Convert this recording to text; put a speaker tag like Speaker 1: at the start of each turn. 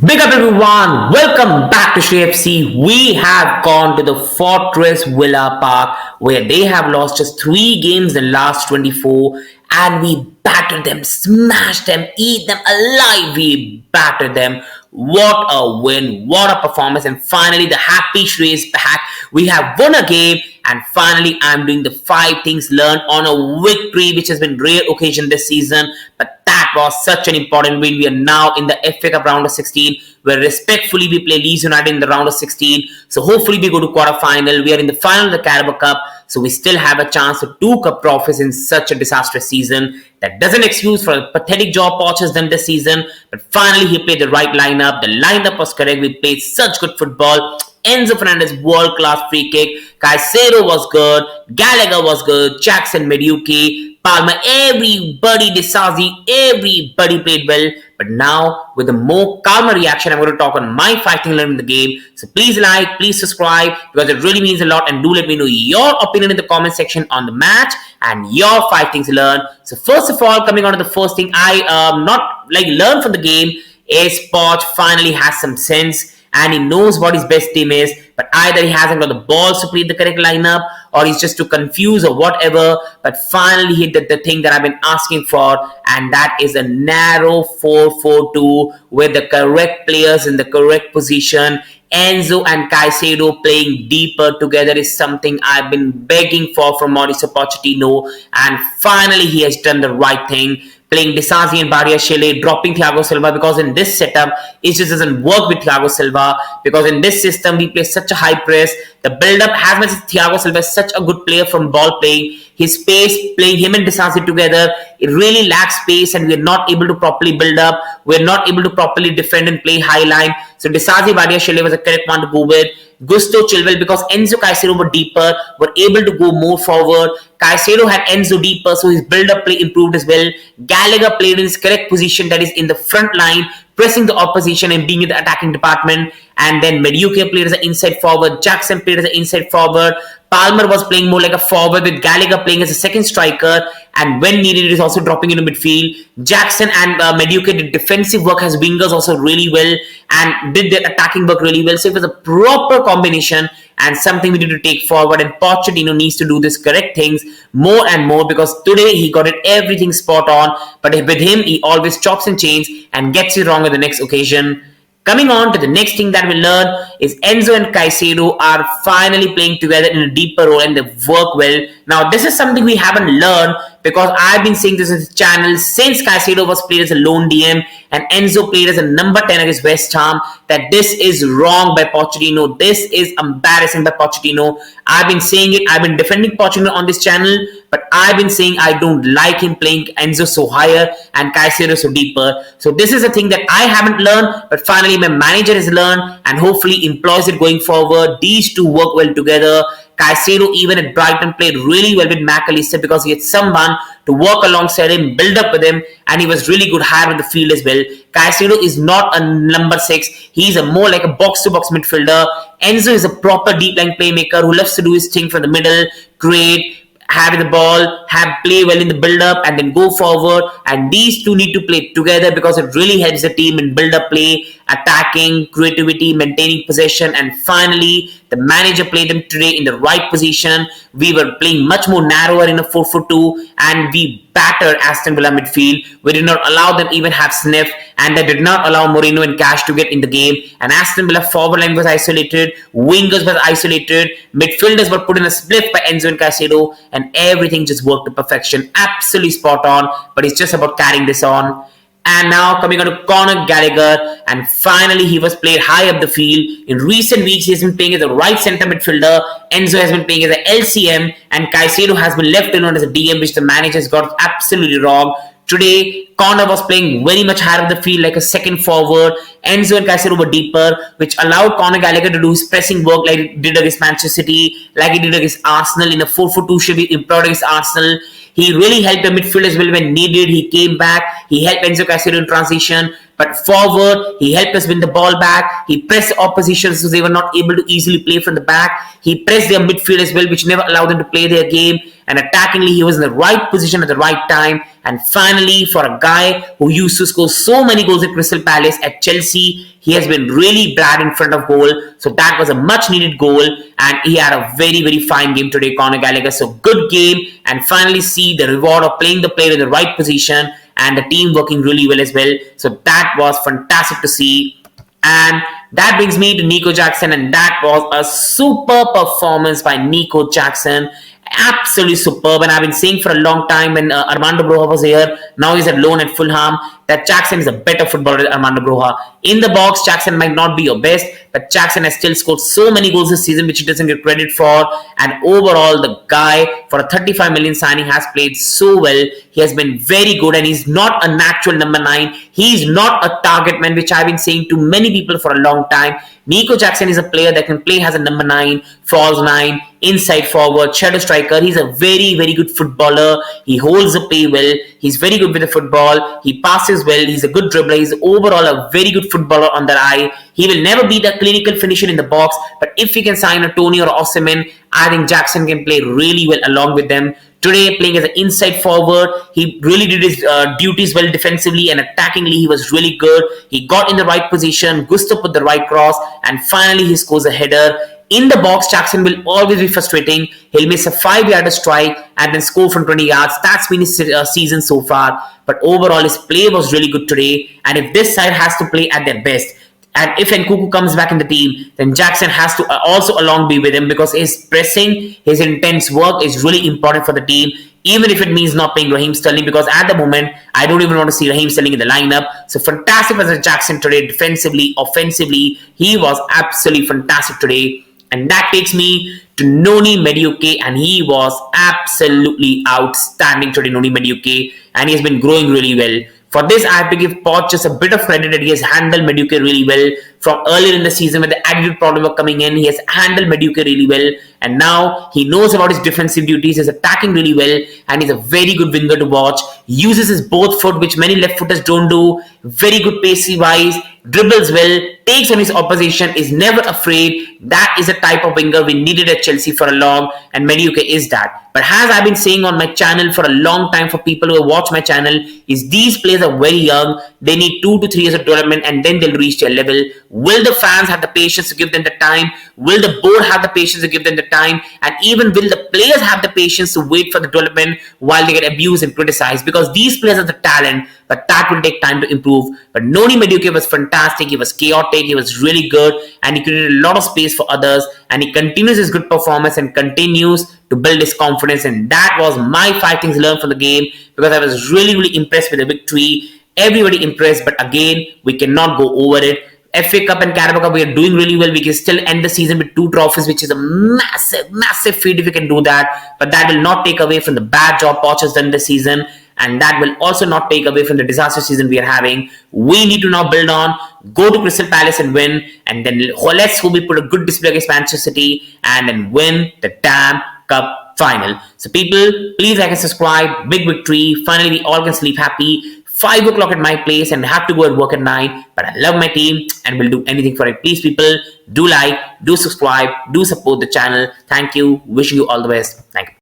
Speaker 1: Big up everyone, welcome back to Shrey FC. We have gone to the Fortress Villa Park where they have lost just 3 games in the last 24 and we battered them, smashed them, eat them alive. We battered them. What a win, what a performance, and finally the happy Shrey is back. We have won a game and finally I'm doing the 5 things learned on a victory which has been rare occasion this season, but that was such an important win. We are now in the FA Cup round of 16 where respectfully we play Leeds United in the round of 16. So hopefully we go to quarter final. We are in the final of the Carabao Cup. So we still have a chance for 2 cup trophies in such a disastrous season. That doesn't excuse for a pathetic job Poch has done this season. But finally he played the right lineup. The lineup was correct. We played such good football. Enzo Fernandez, world-class free kick. Caicedo was good. Gallagher was good. Jackson, Medi, Palmer, everybody, Disasi, everybody played well. But now, with a more calmer reaction, I'm going to talk on my 5 things learned in the game. So please like, please subscribe, because it really means a lot. And do let me know your opinion in the comment section on the match and your 5 things learned. So first of all, coming on to the first thing I learned from the game is Poch finally has some sense. And he knows what his best team is, but either he hasn't got the balls to play the correct lineup or he's just too confused or whatever. But finally he did the thing that I've been asking for, and that is a narrow 4-4-2 with the correct players in the correct position. Enzo and Caicedo playing deeper together is something I've been begging for from Mauricio Pochettino, and finally he has done the right thing. Playing Disasi and Badiashile, dropping Thiago Silva, because in this setup, it just doesn't work with Thiago Silva, because in this system, we play such a high press. The build-up, as much as Thiago Silva is such a good player from ball playing, his pace, playing him and Disasi together, it really lacks pace and we're not able to properly build up. We're not able to properly defend and play high line. So Disasi, Badiashile was the correct one to go with. Gusto Chilwell, because Enzo Caicedo were deeper, were able to go more forward. Caicedo had Enzo deeper, so his build-up play improved as well. Gallagher played in his correct position, that is in the front line, pressing the opposition and being in the attacking department. And then Medi played as an inside forward. Jackson played as an inside forward. Palmer was playing more like a forward, with Gallagher playing as a second striker, and when needed he is also dropping into midfield. Jackson and Medi did defensive work as wingers also really well and did their attacking work really well. So it was a proper combination and something we need to take forward, and Pochettino needs to do this correct things more and more, because today he got it everything spot on, but with him he always chops and changes and gets it wrong at the next occasion. Coming on to the next thing that we learn is Enzo and Caicedo are finally playing together in a deeper role and they work well. Now this is something we haven't learned, because I've been saying this on the channel since Caicedo was played as a lone DM and Enzo played as a number 10 against West Ham, that this is wrong by Pochettino. This is embarrassing by Pochettino. I've been saying it. I've been defending Pochettino on this channel, but I've been saying I don't like him playing Enzo so higher and Caicedo so deeper. So this is a thing that I haven't learned, but finally my manager has learned and hopefully employs it going forward. These two work well together. Caicedo even at Brighton played really well with McAllister, because he had someone to work alongside him, build up with him, and he was really good higher in the field as well. Caicedo is not a number 6. He's a more like a box-to-box midfielder. Enzo is a proper deep-line playmaker who loves to do his thing from the middle, create, have the ball, play well in the build-up and then go forward, and these two need to play together because it really helps the team in build-up play, attacking, creativity, maintaining possession, and finally the manager played them today in the right position. We were playing much more narrower in a 4-4-2 and we battered Aston Villa midfield. We did not allow them even have sniff, and that did not allow Mourinho and Cash to get in the game. And Aston Villa forward line was isolated, wingers were isolated, midfielders were put in a split by Enzo and Caicedo, and everything just worked to perfection. Absolutely spot on, but it's just about carrying this on. And now coming on to Conor Gallagher, and finally he was played high up the field. In recent weeks he has been playing as a right centre midfielder, Enzo has been playing as a LCM, and Caicedo has been left alone as a DM, which the managers got absolutely wrong. Today, Conor was playing very much higher up the field like a second forward. Enzo and Caicedo were deeper, which allowed Conor Gallagher to do his pressing work like he did against Manchester City, like he did against Arsenal in a 4-4-2 should be improved against Arsenal. He really helped the midfield as well when needed. He came back. He helped Enzo Caicedo in transition but forward, he helped us win the ball back. He pressed the opposition so they were not able to easily play from the back. He pressed their midfield as well, which never allowed them to play their game. And attackingly, he was in the right position at the right time. And finally, for a guy who used to score so many goals at Crystal Palace, at Chelsea, he has been really bad in front of goal. So that was a much needed goal. And he had a very, very fine game today, Conor Gallagher. So good game. And finally see the reward of playing the player in the right position and the team working really well as well. So that was fantastic to see. And that brings me to Nico Jackson, and that was a super performance by Nico Jackson. Absolutely superb. And I've been saying for a long time when Armando Broja was here, now he's at loan at Fulham, that Jackson is a better footballer than Armando Broja. In the box, Jackson might not be your best, but Jackson has still scored so many goals this season which he doesn't get credit for. And overall, the guy, for a 35 million signing, has played so well. He has been very good, and he's not a natural number 9. He's not a target man, which I've been saying to many people for a long time. Nico Jackson is a player that can play as a number 9, false 9, inside forward, shadow striker. He's a very, very good footballer. He holds the play well. He's very good with the football. He passes well. He's a good dribbler. He's overall a very good footballer on the eye. He will never be the clinical finisher in the box, but if he can sign a Tony or Osimhen, I think Jackson can play really well along with them. Today, playing as an inside forward, he really did his duties well defensively, and attackingly, he was really good. He got in the right position, Gusto put the right cross, and finally he scores a header. In the box, Jackson will always be frustrating. He'll miss a 5-yarder strike and then score from 20 yards. That's been his season so far. But overall, his play was really good today. And if this side has to play at their best, and if Nkunku comes back in the team, then Jackson has to also along be with him, because his pressing, his intense work is really important for the team, even if it means not playing Raheem Sterling, because at the moment, I don't even want to see Raheem Sterling in the lineup. So fantastic as Jackson today, defensively, offensively. He was absolutely fantastic today. And that takes me to Noni Madueke, and he was absolutely outstanding today, Noni Madueke, and he has been growing really well. For this, I have to give Poch just a bit of credit that he has handled Madueke really well. From earlier in the season when the attitude problem were coming in, he has handled Madueke really well. And now he knows about his defensive duties, he's attacking really well, and he's a very good winger to watch. Uses his both foot, which many left footers don't do. Very good pacey wise, dribbles well, takes on his opposition, is never afraid. That is a type of winger we needed at Chelsea for a long, and Madueke is that. But as I've been saying on my channel for a long time, for people who watch my channel, is these players are very young. They need 2 to 3 years of development, and then they'll reach their level. Will the fans have the patience to give them the time? Will the board have the patience to give them the time? And even will the players have the patience to wait for the development while they get abused and criticized? Because these players have the talent, but that will take time to improve. But Noni Madueke was fantastic. He was chaotic. He was really good, and he created a lot of space for others. And he continues his good performance and continues to build his confidence. And that was my 5 things learned from the game, because I was really, really impressed with the victory. Everybody impressed, but again, we cannot go over it. FA Cup and Carabao Cup, we are doing really well. We can still end the season with 2 trophies, which is a massive, massive feat if we can do that. But that will not take away from the bad job Poch has done this season. And that will also not take away from the disaster season we are having. We need to now build on, go to Crystal Palace and win. And then let's hope we put a good display against Manchester City and then win the damn cup final. So people, please like and subscribe. Big victory. Finally, we all can sleep happy. 5 o'clock at my place and have to go and work at 9. But I love my team and will do anything for it. Please, people, do like, do subscribe, do support the channel. Thank you. Wishing you all the best. Thank you.